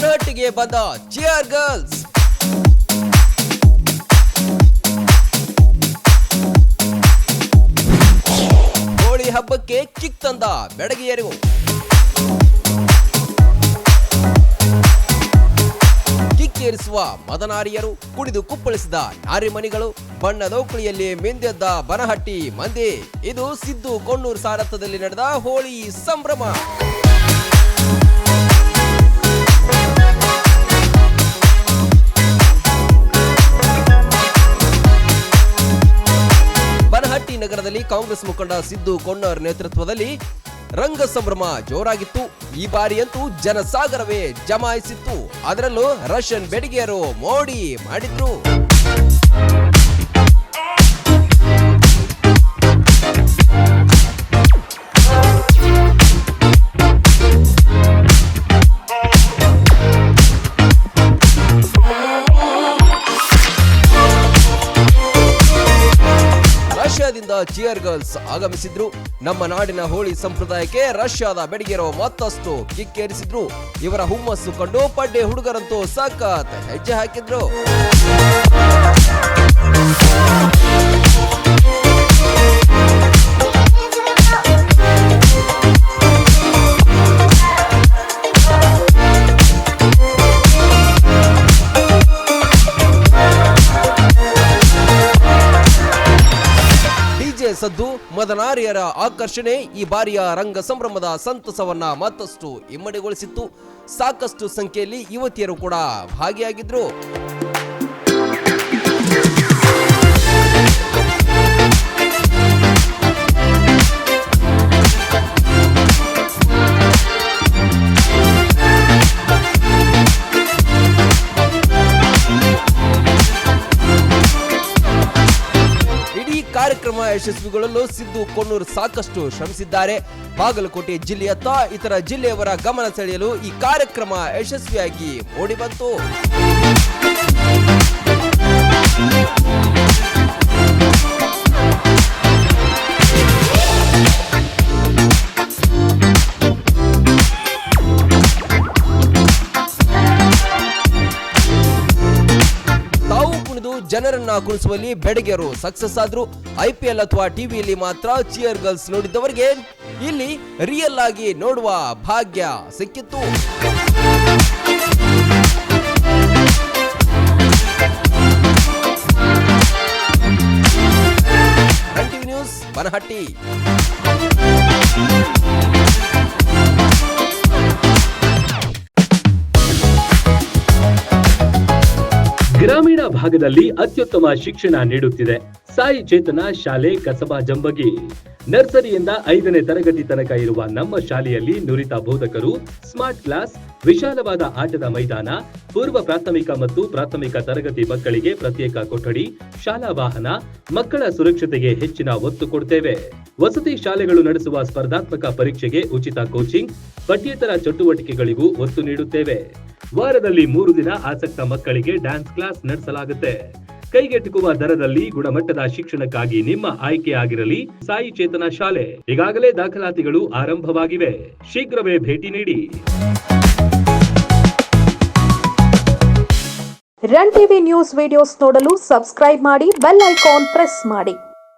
ಬನಹಟ್ಟಿಗೆ ಬಂದ cheer girls. Holi ಹಬ್ಬಕ್ಕೆ kick ತಂದ ಬೆಡಗಿಯರು. ಕಿಕ್ಕೇರಿಸುವ ಮದನಾರಿಯರು, ಕುಡಿದು ಕುಪ್ಪಳಿಸಿದ ನಾರಿಮಣಿಗಳು, ಬಣ್ಣದೋಕುಳಿಯಲ್ಲಿ ಮಿಂದೆದ್ದ ಬನಹಟ್ಟಿ ಮಂದಿ. ಇದು ಸಿದ್ದು ಕೊಣ್ಣೂರು ಸಾರಥ್ಯದಲ್ಲಿ ನಡೆದ ಹೋಳಿ ಸಂಭ್ರಮ. ಬನಹಟ್ಟಿ ನಗರದಲ್ಲಿ ಕಾಂಗ್ರೆಸ್ ಮುಖಂಡ ಸಿದ್ದು ಕೊಣ್ಣೂರ್ ನೇತೃತ್ವದಲ್ಲಿ ರಂಗ ಸಂಭ್ರಮ ಜೋರಾಗಿತ್ತು. ಈ ಬಾರಿಯಂತೂ ಜನಸಾಗರವೇ ಜಮಾಯಿಸಿತ್ತು. ಅದರಲ್ಲೂ ರಷ್ಯನ್ ಬೆಡಗಿಯರು ಮೋಡಿ ಮಾಡಿದ್ರು. ರಷ್ಯಾದಿಂದ ಚಿಯರ್ ಗರ್ಲ್ಸ್ ಆಗಮಿಸಿದ್ರು. ನಮ್ಮ ನಾಡಿನ ಹೋಳಿ ಸಂಪ್ರದಾಯಕ್ಕೆ ರಷ್ಯಾದ ಬೆಡಗಿಯರು ಮತ್ತಷ್ಟು ಕಿಕ್ಕೇರಿಸಿದ್ರು. ಇವರ ಹುಮ್ಮಸ್ಸು ಕಂಡು ಪಡ್ಡೆ ಹುಡುಗರಂತೂ ಸಖತ್ ಹೆಜ್ಜೆ ಹಾಕಿದ್ರು. ಸದ್ದು, ಮದನಾರಿಯರ ಆಕರ್ಷಣೆ ಈ ಬಾರಿಯ ರಂಗ ಸಂಭ್ರಮದ ಸಂತಸವನ್ನ ಮತ್ತಷ್ಟು ಇಮ್ಮಡಿಗೊಳಿಸಿತ್ತು. ಸಾಕಷ್ಟು ಸಂಖ್ಯೆಯಲ್ಲಿ ಯುವತಿಯರು ಕೂಡ ಭಾಗಿಯಾಗಿದ್ರು. ಕಾರ್ಯಕ್ರಮ ಯಶಸ್ವಿಗೊಳ್ಳಲು ಸಿದ್ದು ಕೊಣ್ಣೂರ್ ಸಾಕಷ್ಟು ಶ್ರಮಿಸಿದ್ದಾರೆ. ಬಾಗಲಕೋಟೆ ಜಿಲ್ಲೆಯತ್ತ ಇತರ ಜಿಲ್ಲೆಯವರ ಗಮನ ಸೆಳೆಯಲು ಈ ಕಾರ್ಯಕ್ರಮ ಯಶಸ್ವಿಯಾಗಿ ಮೂಡಿಬಂತು. ಜನರನ್ನ ಕುಣಿಸುವಲ್ಲಿ ಬೆಡಗಿಯರು ಸಕ್ಸಸ್ ಆದ್ರು. IPL ಅಥವಾ ಟಿವಿಯಲ್ಲಿ ಮಾತ್ರ ಚಿಯರ್ ಗರ್ಲ್ಸ್ ನೋಡಿದ್ದವರಿಗೆ ಇಲ್ಲಿ ರಿಯಲ್ ಆಗಿ ನೋಡುವ ಭಾಗ್ಯ ಸಿಕ್ಕಿತ್ತು. NTV news Banahatti. ಗ್ರಾಮೀಣ ಭಾಗದಲ್ಲಿ ಅತ್ಯುತ್ತಮ ಶಿಕ್ಷಣ ನೀಡುತ್ತಿದೆ ಸಾಯಿ ಚೇತನ ಶಾಲೆ ಕಸಬಾ ಜಂಬಗಿ. ನರ್ಸರಿಯಿಂದ 5ನೇ ತರಗತಿ ತನಕ ಇರುವ ನಮ್ಮ ಶಾಲೆಯಲ್ಲಿ ನುರಿತ ಬೋಧಕರು, ಸ್ಮಾರ್ಟ್ ಕ್ಲಾಸ್, ವಿಶಾಲವಾದ ಆಟದ ಮೈದಾನ, ಪೂರ್ವ ಪ್ರಾಥಮಿಕ ಮತ್ತು ಪ್ರಾಥಮಿಕ ತರಗತಿ ಮಕ್ಕಳಿಗೆ ಪ್ರತ್ಯೇಕ ಕೊಠಡಿ, ಶಾಲಾ ವಾಹನ, ಮಕ್ಕಳ ಸುರಕ್ಷತೆಗೆ ಹೆಚ್ಚಿನ ಒತ್ತು ಕೊಡುತ್ತೇವೆ. ವಸತಿ ಶಾಲೆಗಳು ನಡೆಸುವ ಸ್ಪರ್ಧಾತ್ಮಕ ಪರೀಕ್ಷೆಗೆ ಉಚಿತ ಕೋಚಿಂಗ್, ಪಠ್ಯೇತರ ಚಟುವಟಿಕೆಗಳಿಗೂ ಒತ್ತು ನೀಡುತ್ತೇವೆ. ವಾರದಲ್ಲಿ 3 ದಿನ ಆಸಕ್ತ ಮಕ್ಕಳಿಗೆ ಡ್ಯಾನ್ಸ್ ಕ್ಲಾಸ್ ನಡೆಸಲಾಗುತ್ತೆ. ಕೈಗೆಟುಕುವ ದರದಲ್ಲಿ ಗುಣಮಟ್ಟದ ಶಿಕ್ಷಣಕ್ಕಾಗಿ ನಿಮ್ಮ ಆಯ್ಕೆ ಆಗಿರಲಿ ಸಾಯಿ ಚೇತನ ಶಾಲೆ. ಈಗಾಗಲೇ ದಾಖಲಾತಿಗಳು ಆರಂಭವಾಗಿವೆ. ಶೀಘ್ರವೇ ಭೇಟಿ ನೀಡಿ. ರನ್ ಟಿವಿ ನ್ಯೂಸ್ ವಿಡಿಯೋಸ್ ನೋಡಲು ಸಬ್ಸ್ಕ್ರೈಬ್ ಮಾಡಿ, ಬೆಲ್ ಐಕಾನ್ ಪ್ರೆಸ್ ಮಾಡಿ.